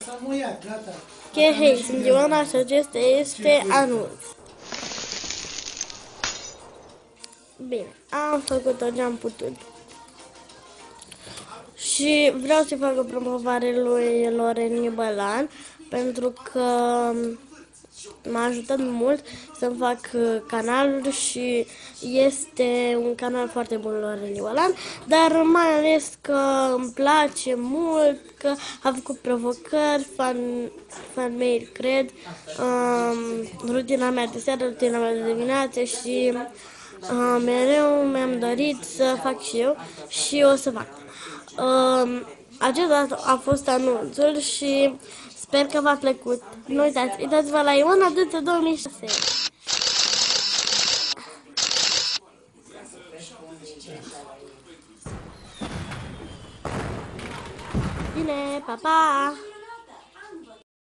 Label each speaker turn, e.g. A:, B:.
A: Ok, hei, sunt Ioana și acesta este anunț. Bine, am făcut tot ce am putut. Și vreau să fac o promovare lui Loren Bălan, pentru că m-a ajutat mult să-mi fac canalul și este un canal foarte bun Loren Bălan, dar mai ales că îmi place mult, că a făcut provocări, fan-mail, cred, rutina mea de seară, rutina mea de dimineață și mereu mi-am dorit să fac și eu și o să fac. Acesta a fost anunțul și sper că v-a plăcut. Nu uitați, uitați-vă la Ioana Dâță 2006. Bine, pa, pa!